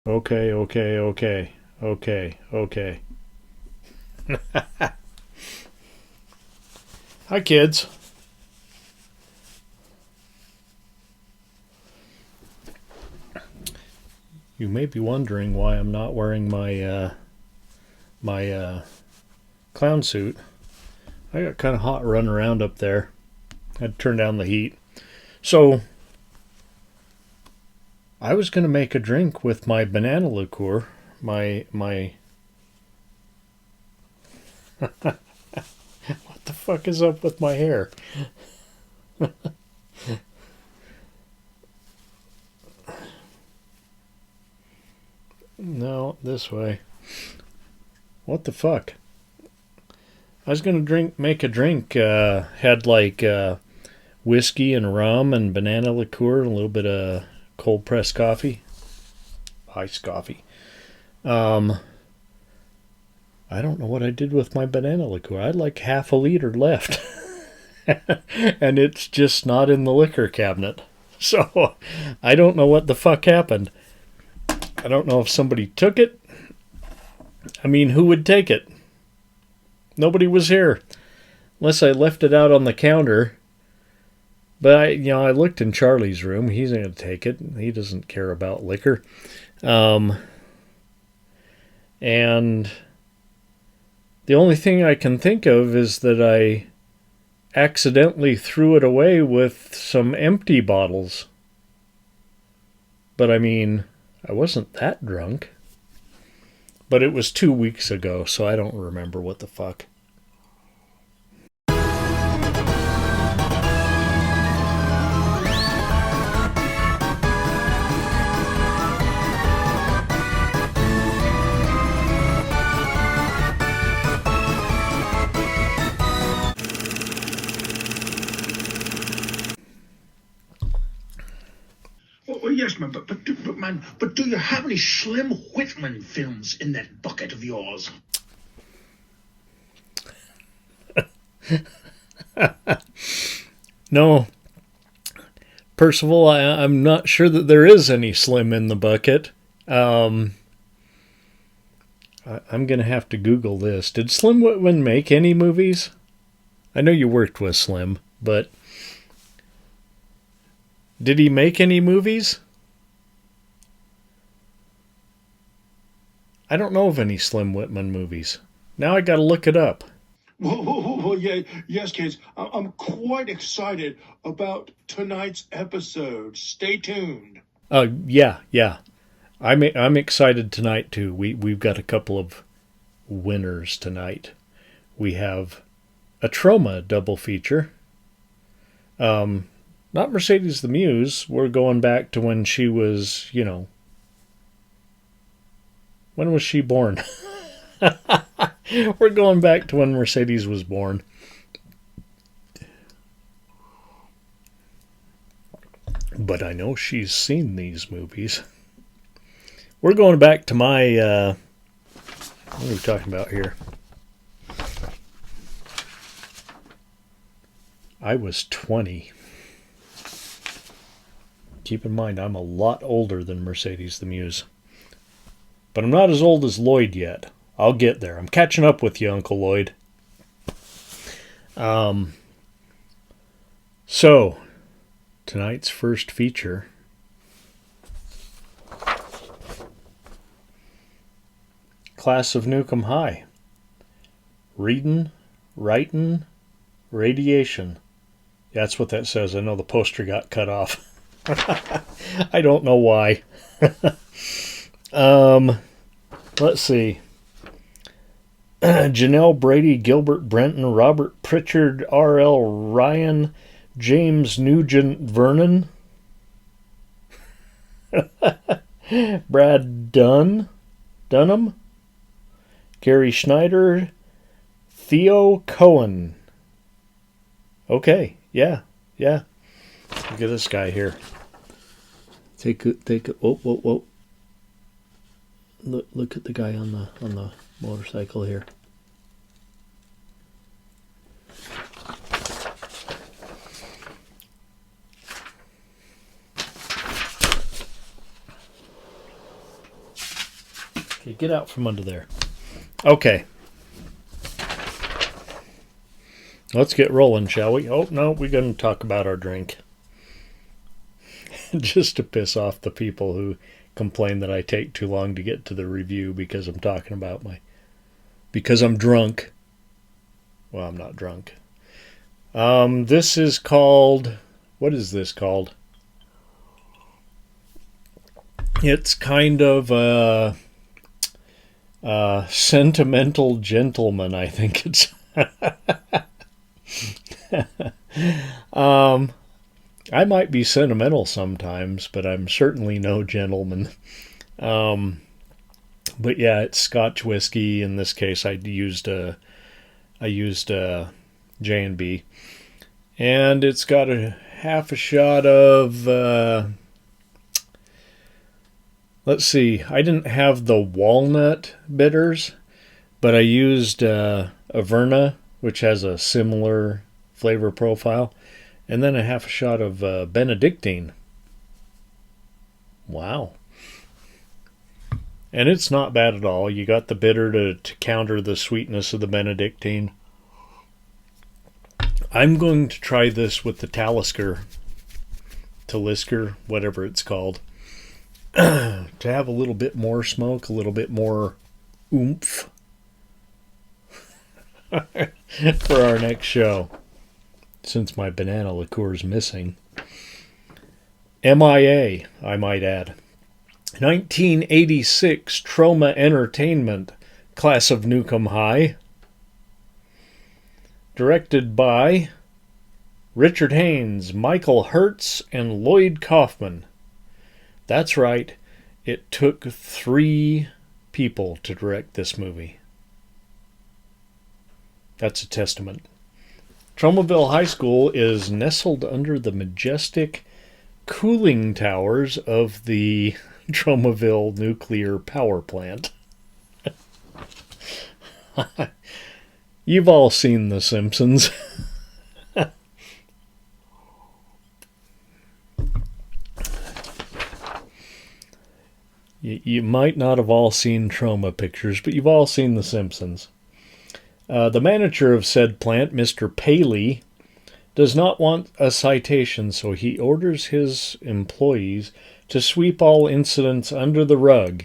Okay, okay, okay, okay, okay. Hi, kids. You may be wondering why I'm not wearing my clown suit. I got kind of hot running around up there. Had to turn down the heat. So I was gonna make a drink with my banana liqueur. My what the fuck is up with my hair? No, this way. What the fuck? I was gonna make a drink. Had like whiskey and rum and banana liqueur and a little bit of cold pressed coffee, iced coffee. Um, I don't know what I did with my banana liqueur. I had like half a liter left, and it's just not in the liquor cabinet. So I don't know what the fuck happened. I don't know if somebody took it. I mean, who would take it? Nobody was here, unless I left it out on the counter. But I looked in Charlie's room. He's not going to take it. He doesn't care about liquor. And the only thing I can think of is that I accidentally threw it away with some empty bottles. But I mean, I wasn't that drunk. But it was 2 weeks ago, so I don't remember what the fuck. Oh, yes, man, but do you have any Slim Whitman films in that bucket of yours? No, Percival, I'm not sure that there is any Slim in the bucket. I'm going to have to Google this. Did Slim Whitman make any movies? I know you worked with Slim, but did he make any movies? I don't know of any Slim Whitman movies. Now I got to look it up. Well, yeah, yes, kids. I'm quite excited about tonight's episode. Stay tuned. Yeah. I'm excited tonight too. We've got a couple of winners tonight. We have a Trauma double feature. Not Mercedes the Muse. We're going back to when she was, when was she born? We're going back to when Mercedes was born. But I know she's seen these movies. We're going back to my, what are we talking about here? I was 20. Keep in mind, I'm a lot older than Mercedes the Muse. But I'm not as old as Lloyd yet. I'll get there. I'm catching up with you, Uncle Lloyd. So, tonight's first feature. Class of Nukem High. Readin', writin', radiation. That's what that says. I know the poster got cut off. I don't know why. Let's see. Janelle Brady, Gilbert Brenton, Robert Pritchard, R.L. Ryan, James Nugent Vernon, Brad Dunham, Gary Schneider, Theo Cohen. Okay, yeah. Look at this guy here. Take a. Whoa. Look at the guy on the motorcycle here. Okay, get out from under there. Okay. Let's get rolling, shall we? Oh, no, we're going to talk about our drink. Just to piss off the people who complain that I take too long to get to the review because I'm talking about because I'm drunk. Well, I'm not drunk. This is called... What is this called? It's kind of a Sentimental Gentleman, I think it's... I might be sentimental sometimes, but I'm certainly no gentleman. But yeah, it's Scotch whiskey. In this case, I used J&B, and it's got a half a shot of. Let's see. I didn't have the walnut bitters, but I used Averna, which has a similar flavor profile. And then a half a shot of Benedictine. Wow. And it's not bad at all. You got the bitter to counter the sweetness of the Benedictine. I'm going to try this with the Talisker, whatever it's called, to have a little bit more smoke, a little bit more oomph for our next show. Since my banana liqueur is missing. MIA, I might add. 1986 Troma Entertainment, Class of Nuke High. Directed by Richard Haynes, Michael Hertz, and Lloyd Kaufman. That's right, it took 3 people to direct this movie. That's a testament. Tromaville High School is nestled under the majestic cooling towers of the Tromaville nuclear power plant. You've all seen The Simpsons. You might not have all seen Troma pictures, but you've all seen The Simpsons. The manager of said plant, Mr. Paley, does not want a citation, so he orders his employees to sweep all incidents under the rug,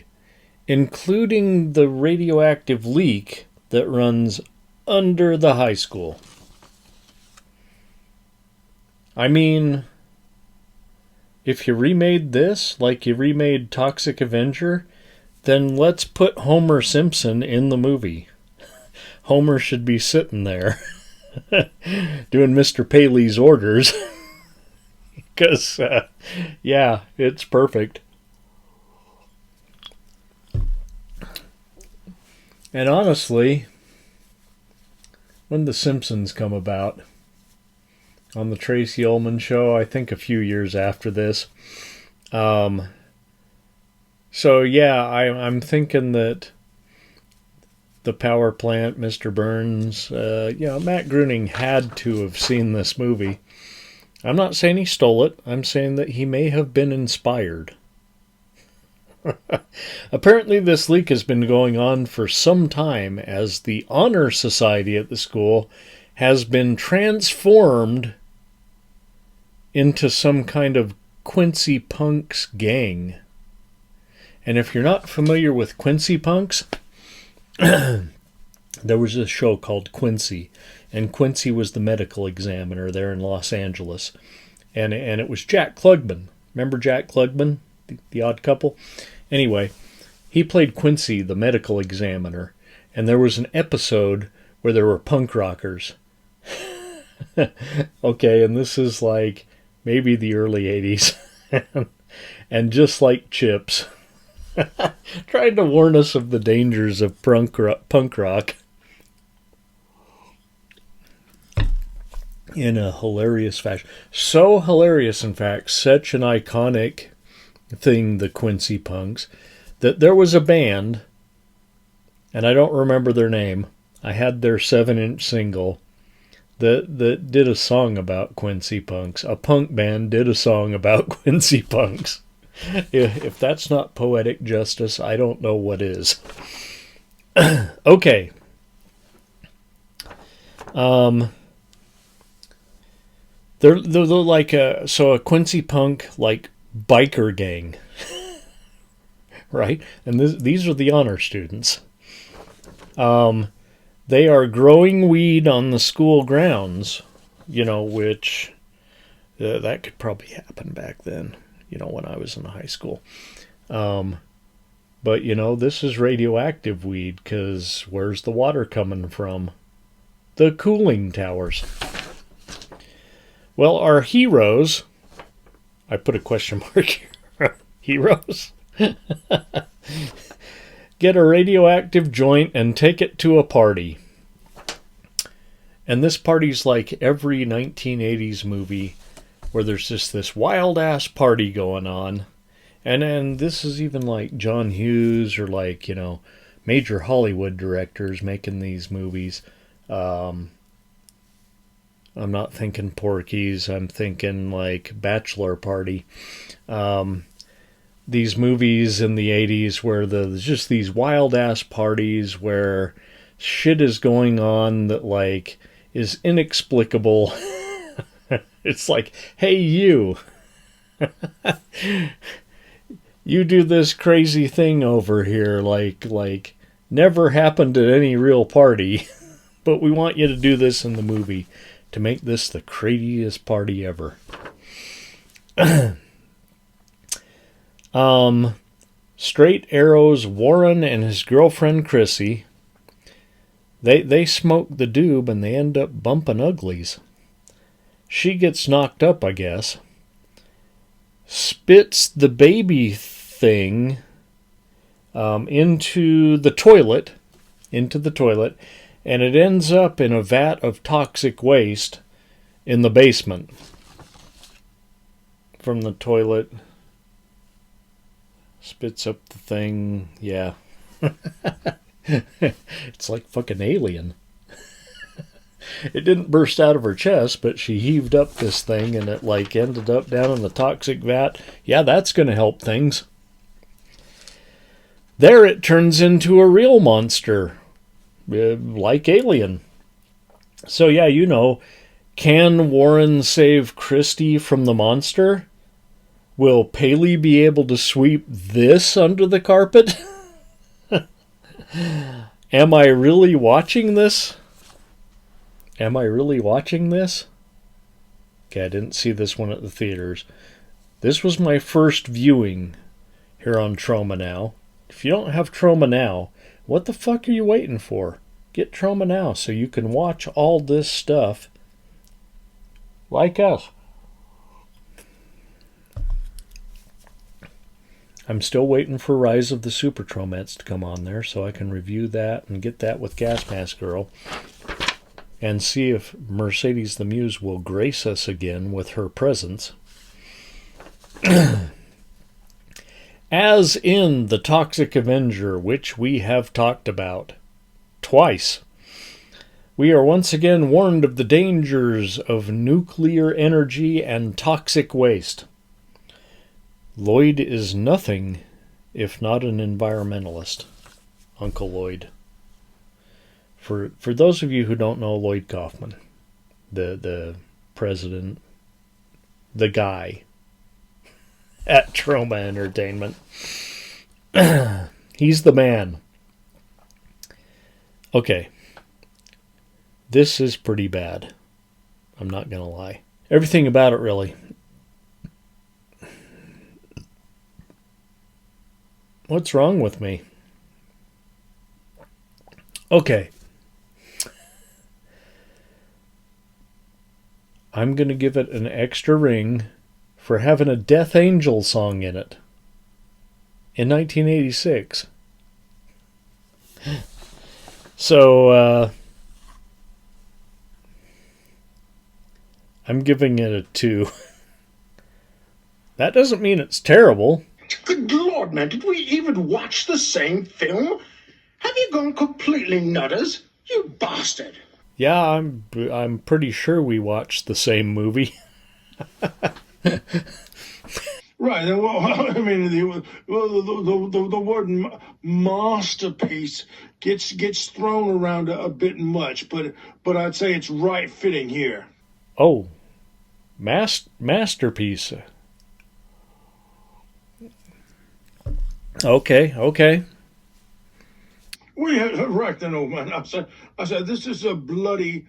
including the radioactive leak that runs under the high school. I mean, if you remade this like you remade Toxic Avenger, then let's put Homer Simpson in the movie. Homer should be sitting there doing Mr. Paley's orders because, yeah, it's perfect. And honestly, when The Simpsons come about on the Tracy Ullman show, I think a few years after this. So yeah, I'm thinking that the power plant, Mr. Burns, Matt Groening had to have seen this movie. I'm not saying he stole it. I'm saying that he may have been inspired. Apparently this leak has been going on for some time as the Honor Society at the school has been transformed into some kind of Quincy Punks gang. And if you're not familiar with Quincy Punks, there was a show called Quincy, and Quincy was the medical examiner there in Los Angeles, and it was Jack Klugman. Remember Jack Klugman, the Odd Couple? Anyway, he played Quincy, the medical examiner, and there was an episode where there were punk rockers. Okay, and this is like maybe the early 80s, and just like Chips, trying to warn us of the dangers of punk rock in a hilarious fashion. So hilarious, in fact, such an iconic thing, the Quincy Punks, that there was a band, and I don't remember their name. I had their 7-inch single that did a song about Quincy Punks. A punk band did a song about Quincy Punks. If that's not poetic justice, I don't know what is. Okay. They're like a Quincy Punk like biker gang, right? And these are the honor students. They are growing weed on the school grounds, which that could probably happen back then, when I was in high school. But, this is radioactive weed because where's the water coming from? The cooling towers. Well, our heroes, I put a question mark here, heroes, get a radioactive joint and take it to a party. And this party's like every 1980s movie where there's just this wild-ass party going on. And this is even like John Hughes or like, major Hollywood directors making these movies. I'm not thinking Porky's. I'm thinking like Bachelor Party. These movies in the 80s where there's just these wild-ass parties where shit is going on that like is inexplicable. It's like, hey, you do this crazy thing over here, like never happened at any real party, but we want you to do this in the movie to make this the craziest party ever. Straight Arrow's Warren and his girlfriend Chrissy, they smoke the doob and they end up bumping uglies. She gets knocked up, I guess. Spits the baby thing into the toilet, and it ends up in a vat of toxic waste in the basement. From the toilet, spits up the thing, yeah. It's like fucking Alien. It didn't burst out of her chest, but she heaved up this thing and it like ended up down in the toxic vat. Yeah, that's going to help things. There it turns into a real monster, like Alien. So yeah, can Warren save Christy from the monster? Will Paley be able to sweep this under the carpet? Am I really watching this? Okay, I didn't see this one at the theaters. This was my first viewing here on Trauma Now. If you don't have Trauma Now, what the fuck are you waiting for? Get Trauma Now so you can watch all this stuff like us. I'm still waiting for Rise of the Super Traumettes to come on there so I can review that and get that with Gas Mask Girl. And see if Mercedes the Muse will grace us again with her presence. As in The Toxic Avenger, which we have talked about twice, we are once again warned of the dangers of nuclear energy and toxic waste. Lloyd is nothing if not an environmentalist. Uncle Lloyd. For those of you who don't know Lloyd Kaufman, the president, the guy at Trauma Entertainment, he's the man. Okay, this is pretty bad. I'm not going to lie. Everything about it, really. What's wrong with me? Okay. I'm going to give it an extra ring for having a Death Angel song in it. In 1986. So, I'm giving it a 2. That doesn't mean it's terrible. Good Lord, man, did we even watch the same film? Have you gone completely nutters? You bastard. Yeah, I'm pretty sure we watched the same movie. Right. Well, I mean, the word masterpiece gets thrown around a bit much, but I'd say it's right fitting here. Oh, masterpiece. Okay. Well, yeah, right then, old man. I said, this is a bloody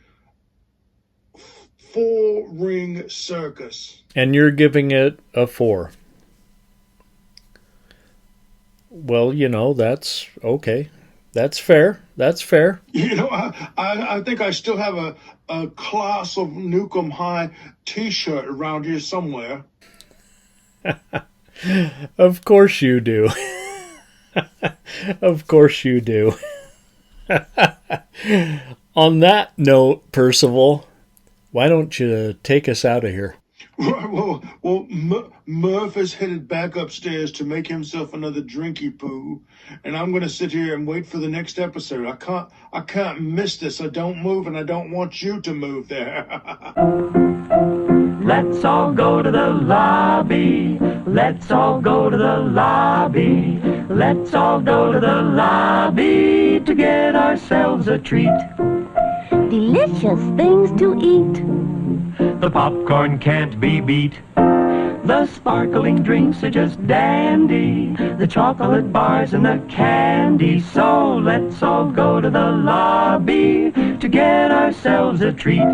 four-ring circus. And you're giving it a 4. Well, that's okay. That's fair. I think I still have a Class of Nukem High T-shirt around here somewhere. Of course you do. Of course you do. On that note, Percival, why don't you take us out of here? Well, Murph is headed back upstairs to make himself another drinky poo, and I'm going to sit here and wait for the next episode. I can't miss this. I don't move, and I don't want you to move there. Let's all go to the lobby. Let's all go to the lobby. Let's all go to the lobby to get ourselves a treat. Delicious things to eat. The popcorn can't be beat. The sparkling drinks are just dandy. The chocolate bars and the candy. So let's all go to the lobby to get ourselves a treat.